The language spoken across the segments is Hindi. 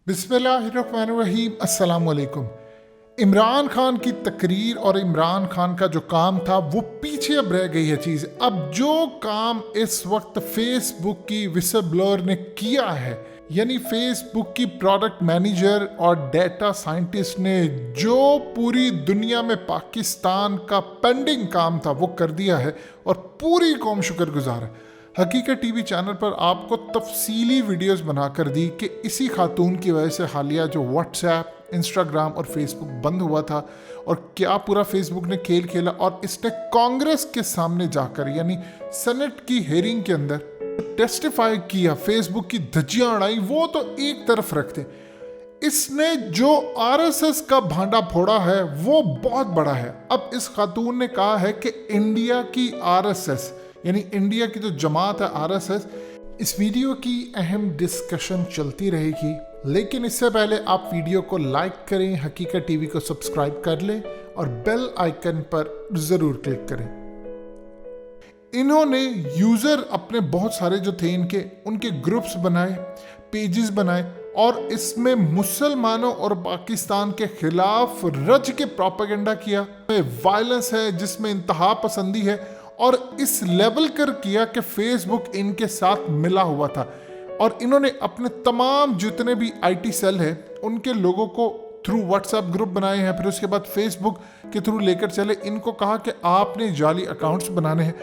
बिस्मिल्लाहिर्रहमानिर्रहीम। अस्सलाम वालेकुम। इमरान खान की तकरीर और इमरान खान का जो काम था वो पीछे अब रह गई है चीज़। अब जो काम इस वक्त फेसबुक की विसल ब्लोअर ने किया है, यानी फेसबुक की प्रोडक्ट मैनेजर और डेटा साइंटिस्ट ने जो पूरी दुनिया में पाकिस्तान का पेंडिंग काम था वो कर दिया है और पूरी कौम शुक्रगुजार है। हकीकत टीवी चैनल पर आपको तफसीली वीडियोस बनाकर दी कि इसी खातून की वजह से हालिया जो व्हाट्सएप, इंस्टाग्राम और फेसबुक बंद हुआ था और क्या पूरा फेसबुक ने खेल खेला और इसने कांग्रेस के सामने जाकर यानी सेनेट की हेयरिंग के अंदर टेस्टिफाई किया, फेसबुक की धज्जियां उड़ाई। वो तो एक तरफ रखते, इसने जो आरएसएस का भांडा फोड़ा है वो बहुत बड़ा है। अब इस खातून ने कहा है कि इंडिया की आरएसएस यानी इंडिया की जो जमात है आरएसएस, इस वीडियो की अहम डिस्कशन चलती रहेगी, लेकिन इससे पहले आप वीडियो को लाइक करें, हकीकत टीवी को सब्सक्राइब कर लें और बेल आइकन पर ज़रूर क्लिक करें। इन्होंने यूज़र अपने बहुत सारे जो थे उनके ग्रुप्स बनाए, पेजेस बनाए और इसमें मुसलमानों और पाकिस्तान के खिलाफ रज के प्रोपेगेंडा किया। वायलेंस है जिसमें इंतहा पसंदी है और इस लेवल कर किया कि फेसबुक इनके साथ मिला हुआ था और इन्होंने अपने तमाम जितने भी आईटी सेल है उनके लोगों को थ्रू व्हाट्सएप ग्रुप बनाए हैं, फिर उसके बाद फेसबुक के थ्रू लेकर चले। इनको कहा कि आपने जाली अकाउंट्स बनाने हैं,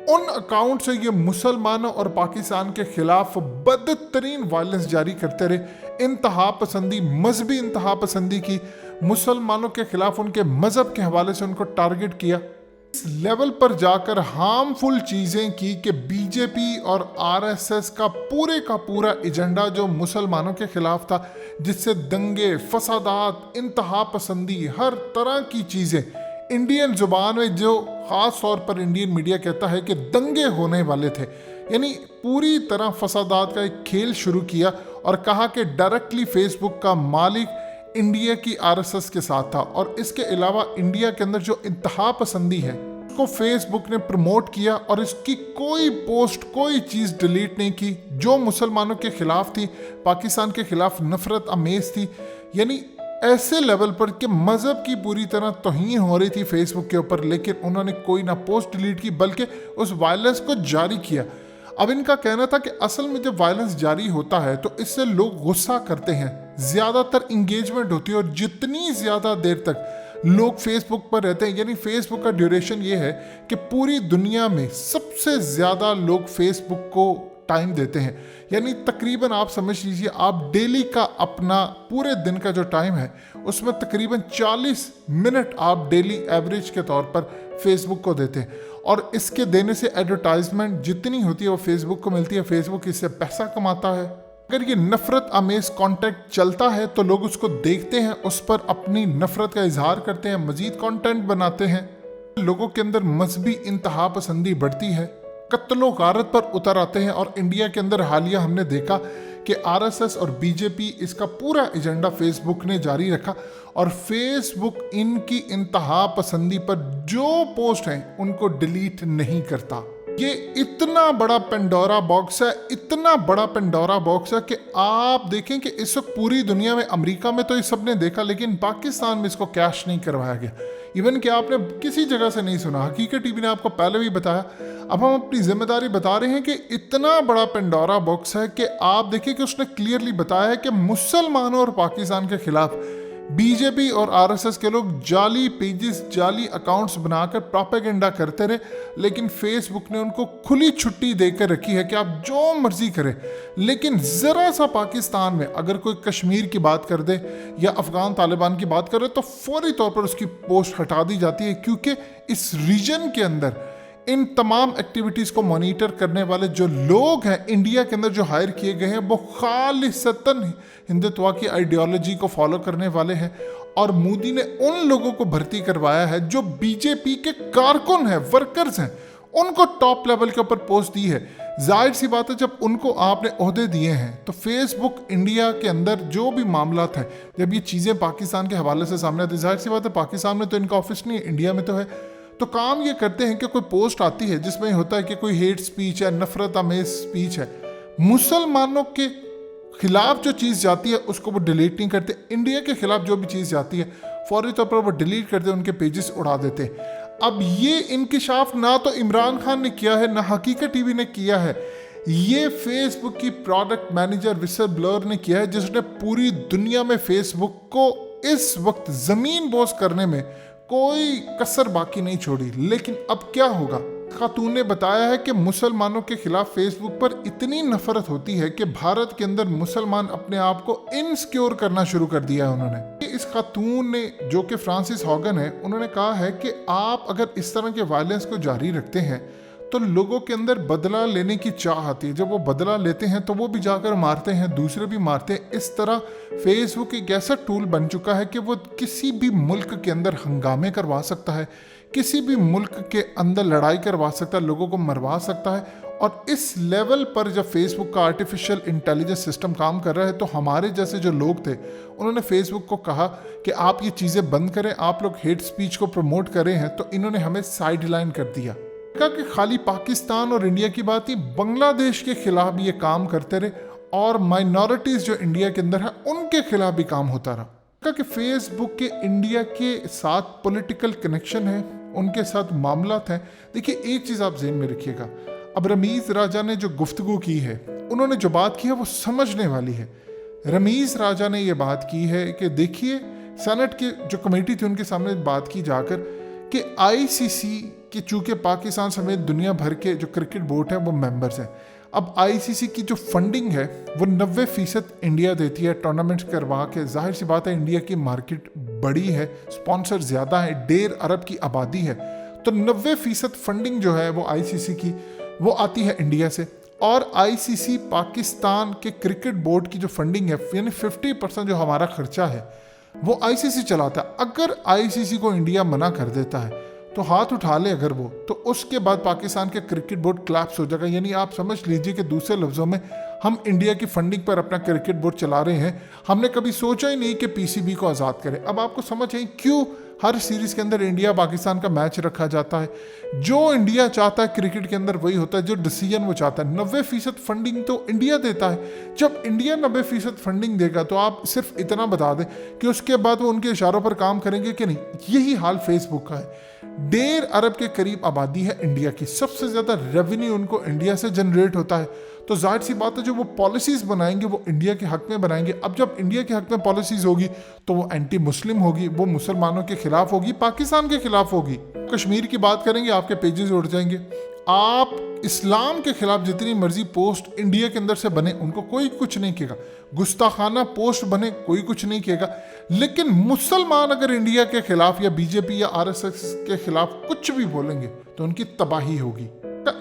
उन अकाउंट से ये मुसलमानों और पाकिस्तान के खिलाफ बदतरीन वायलेंस जारी करते रहे। इंतहा पसंदी, मजहबी इंतहा पसंदी की, मुसलमानों के खिलाफ उनके मजहब के हवाले से उनको टारगेट किया। इस लेवल पर जाकर हार्मफुल चीजें की कि बीजेपी और आरएसएस का पूरा एजेंडा जो मुसलमानों के खिलाफ था, जिससे दंगे, फसादात, इंतहा पसंदी, हर तरह की चीजें, इंडियन जुबान में जो खास तौर पर इंडियन मीडिया कहता है कि दंगे होने वाले थे, यानी पूरी तरह फसादात का एक खेल शुरू किया और कहा कि डायरेक्टली फेसबुक का मालिक इंडिया की आरएसएस के साथ था। और इसके अलावा इंडिया के अंदर जो इंतहा पसंदी है उसको फेसबुक ने प्रमोट किया और इसकी कोई पोस्ट, कोई चीज़ डिलीट नहीं की जो मुसलमानों के खिलाफ थी, पाकिस्तान के खिलाफ नफरत अमेज थी। यानी ऐसे लेवल पर कि मज़हब की पूरी तरह तौहीन हो रही थी फेसबुक के ऊपर, लेकिन उन्होंने कोई ना पोस्ट डिलीट की बल्कि उस वायलेंस को जारी किया। अब इनका कहना था कि असल में जब वायलेंस जारी होता है तो इससे लोग गुस्सा करते हैं, ज़्यादातर इंगेजमेंट होती है और जितनी ज़्यादा देर तक लोग फेसबुक पर रहते हैं, यानी फेसबुक का ड्यूरेशन ये है कि पूरी दुनिया में सबसे ज़्यादा लोग फेसबुक को टाइम देते हैं। यानी तकरीबन आप समझ लीजिए, आप डेली का अपना पूरे दिन का जो टाइम है उसमें तकरीबन 40 मिनट आप डेली एवरेज के तौर पर फेसबुक को देते हैं और इसके देने से एडवर्टाइजमेंट जितनी होती है वो फेसबुक को मिलती है, फेसबुक इससे पैसा कमाता है। अगर ये नफरत अमेज कंटेंट चलता है तो लोग उसको देखते हैं, उस पर अपनी नफरत का इजहार करते हैं, मजीद कंटेंट बनाते हैं, लोगों के अंदर मजहबी इंतहा पसंदी बढ़ती है, कत्लो गारत पर उतर आते हैं। और इंडिया के अंदर हालिया हमने देखा कि आरएसएस और बीजेपी, इसका पूरा एजेंडा फेसबुक ने जारी रखा और फेसबुक इनकी इंतहा पसंदी पर जो पोस्ट हैं उनको डिलीट नहीं करता। ये इतना बड़ा पेंडोरा बॉक्स है, इतना बड़ा पेंडोरा बॉक्स है कि आप देखें कि इस वक्त पूरी दुनिया में, अमेरिका में तो इस सब ने देखा, लेकिन पाकिस्तान में इसको कैश नहीं करवाया गया। इवन कि आपने किसी जगह से नहीं सुना, हकीकत टीवी ने आपको पहले भी बताया। अब हम अपनी जिम्मेदारी बता रहे हैं कि इतना बड़ा पेंडोरा बॉक्स है कि आप देखिए कि उसने क्लियरली बताया है कि मुसलमानों और पाकिस्तान के खिलाफ बीजेपी और आरएसएस के लोग जाली पेजेस, जाली अकाउंट्स बनाकर प्रोपेगेंडा करते रहे, लेकिन फेसबुक ने उनको खुली छुट्टी देकर रखी है कि आप जो मर्जी करें। लेकिन ज़रा सा पाकिस्तान में अगर कोई कश्मीर की बात कर दे या अफगान तालिबान की बात करे तो फौरी तौर पर उसकी पोस्ट हटा दी जाती है, क्योंकि इस रीजन के अंदर इन तमाम एक्टिविटीज़ को मॉनिटर करने वाले जो लोग हैं इंडिया के अंदर जो हायर किए गए हैं वो खालिसतन हिंदुत्व की आइडियोलॉजी को फॉलो करने वाले हैं। और मोदी ने उन लोगों को भर्ती करवाया है जो बीजेपी के कारकुन हैं, वर्कर्स हैं, उनको टॉप लेवल के ऊपर पोस्ट दी है। जाहिर सी बात है जब उनको आपने ओहदे दिए हैं तो फेसबुक इंडिया के अंदर जो भी मामला हैं, जब ये चीज़ें पाकिस्तान के हवाले से सामने आती है, जाहिर सी बात है पाकिस्तान में तो इनका ऑफिस नहीं है, इंडिया में तो है, तो काम ये करते हैं कि कोई पोस्ट आती है जिसमें होता है कि कोई हेट स्पीच है, नफरत अमेज स्पीच है, मुसलमानों के खिलाफ जो चीज़ जाती है उसको वो डिलीट नहीं करते। इंडिया के खिलाफ जो भी चीज़ जाती है फौरी तौर पर वो डिलीट करते, उनके पेजेस उड़ा देते। अब ये इंकिशाफ ना तो इमरान खान ने किया है ना हकीकत टीवी ने किया है, ये फेसबुक की प्रोडक्ट मैनेजर विसल ब्लर ने किया है, जिसने पूरी दुनिया में फेसबुक को इस वक्त जमीन बोस करने में कोई कसर बाकी नहीं छोड़ी। लेकिन अब क्या होगा? खातून ने बताया है कि मुसलमानों के खिलाफ फेसबुक पर इतनी नफरत होती है कि भारत के अंदर मुसलमान अपने आप को इनसिक्योर करना शुरू कर दिया है उन्होंने। इस खातून ने, जो कि फ्रांसिस हॉगन है, उन्होंने कहा है कि आप अगर इस तरह के वायलेंस को जारी रखते हैं तो लोगों के अंदर बदला लेने की चाह आती है। जब वो बदला लेते हैं तो वो भी जाकर मारते हैं, दूसरे भी मारते हैं। इस तरह फेसबुक एक ऐसा टूल बन चुका है कि वो किसी भी मुल्क के अंदर हंगामे करवा सकता है, किसी भी मुल्क के अंदर लड़ाई करवा सकता है, लोगों को मरवा सकता है। और इस लेवल पर जब फेसबुक का आर्टिफिशियल इंटेलिजेंस सिस्टम काम कर रहा है तो हमारे जैसे जो लोग थे उन्होंने फेसबुक को कहा कि आप ये चीज़ें बंद करें, आप लोग हेट स्पीच को प्रमोट कर रहे हैं। तो इन्होंने हमें साइडलाइन कर दिया कि खाली पाकिस्तान और इंडिया की बात ही, बांग्लादेश के खिलाफ भी ये काम करते रहे और माइनॉरिटीज़ जो इंडिया के अंदर है उनके खिलाफ भी काम होता रहा। कि फेसबुक के इंडिया के साथ पॉलिटिकल कनेक्शन है, उनके साथ मामलात हैं। देखिए एक चीज़ आप ज़हन में रखिएगा, अब रमीज़ राजा ने जो गुफ्तगू की है, उन्होंने जो बात की है वो समझने वाली है। रमीज़ राजा ने ये बात की है कि देखिए सेनेट की जो कमेटी थी उनके सामने बात की जाकर कि आईसीसी की, चूँकि पाकिस्तान समेत दुनिया भर के जो क्रिकेट बोर्ड हैं वो मेंबर्स हैं। अब आईसीसी की जो फंडिंग है वो 90% इंडिया देती है टूर्नामेंट्स करवा के। जाहिर सी बात है इंडिया की मार्केट बड़ी है, स्पॉन्सर ज़्यादा है, 1.5 अरब की आबादी है, तो 90% फंडिंग जो है वो आईसीसी की वो आती है इंडिया से। और आईसीसी पाकिस्तान के क्रिकेट बोर्ड की जो फंडिंग है, यानी 50% जो हमारा खर्चा है वो आईसीसी चलाता है। अगर आईसीसी को इंडिया मना कर देता है तो हाथ उठा ले अगर वो, तो उसके बाद पाकिस्तान के क्रिकेट बोर्ड क्लैप्स हो जाएगा। यानी आप समझ लीजिए कि दूसरे लफ्ज़ों में हम इंडिया की फंडिंग पर अपना क्रिकेट बोर्ड चला रहे हैं। हमने कभी सोचा ही नहीं कि पीसीबी को आज़ाद करें। अब आपको समझ आई क्यों हर सीरीज़ के अंदर इंडिया पाकिस्तान का मैच रखा जाता है। जो इंडिया चाहता है क्रिकेट के अंदर वही होता है, जो डिसीजन वो चाहता है। 90% फंडिंग तो इंडिया देता है। जब इंडिया 90% फंडिंग देगा तो आप सिर्फ इतना बता दें कि उसके बाद वो उनके इशारों पर काम करेंगे कि नहीं। यही हाल फेसबुक का है। 1.5 अरब के करीब आबादी है इंडिया की, सबसे ज़्यादा रेवेन्यू उनको इंडिया से जनरेट होता है। तो जाहिर सी बात है जो वो पॉलिसीज़ बनाएंगे वो इंडिया के हक में बनाएंगे। अब जब इंडिया के हक में पॉलिसीज़ होगी तो वो एंटी मुस्लिम होगी, वो मुसलमानों के खिलाफ होगी, पाकिस्तान के खिलाफ होगी। कश्मीर की बात करेंगे आपके पेजेस उड़ जाएंगे। आप इस्लाम के खिलाफ जितनी मर्जी पोस्ट इंडिया के अंदर से बने उनको कोई कुछ नहीं कहेगा, गुस्ताखाना पोस्ट बने कोई कुछ नहीं कहेगा। लेकिन मुसलमान अगर इंडिया के खिलाफ या बीजेपी या आरएसएस के खिलाफ कुछ भी बोलेंगे तो उनकी तबाही होगी।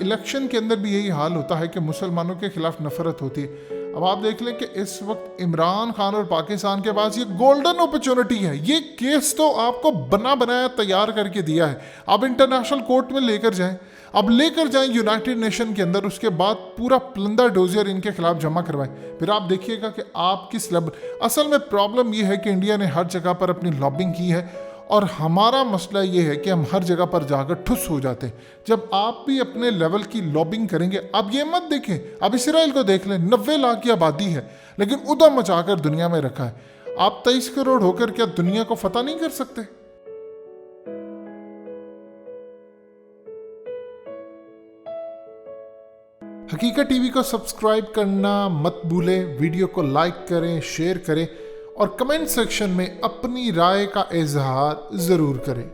इलेक्शन के अंदर भी यही हाल होता है कि मुसलमानों के खिलाफ नफरत होती है। अब आप देख लें कि इस वक्त इमरान खान और पाकिस्तान के पास ये गोल्डन अपॉर्चुनिटी है। ये केस तो आपको बना बनाया तैयार करके दिया है। आप इंटरनेशनल कोर्ट में लेकर जाएं, अब लेकर जाएं यूनाइटेड नेशन के अंदर, उसके बाद पूरा प्लंदर डोजियर इनके खिलाफ जमा करवाएं। फिर आप देखिएगा कि आप किस लेवल। असल में प्रॉब्लम ये है कि इंडिया ने हर जगह पर अपनी लॉबिंग की है और हमारा मसला ये है कि हम हर जगह पर जाकर ठुस हो जाते हैं। जब आप भी अपने लेवल की लॉबिंग करेंगे, आप ये मत देखें, अब इसराइल को देख लें, 90 लाख की आबादी है लेकिन उधम मचाकर दुनिया में रखा है। आप 23 करोड़ होकर क्या दुनिया को फतह नहीं कर सकते? हकीकत टीवी को सब्सक्राइब करना मत भूलें, वीडियो को लाइक करें, शेयर करें और कमेंट सेक्शन में अपनी राय का इजहार ज़रूर करें।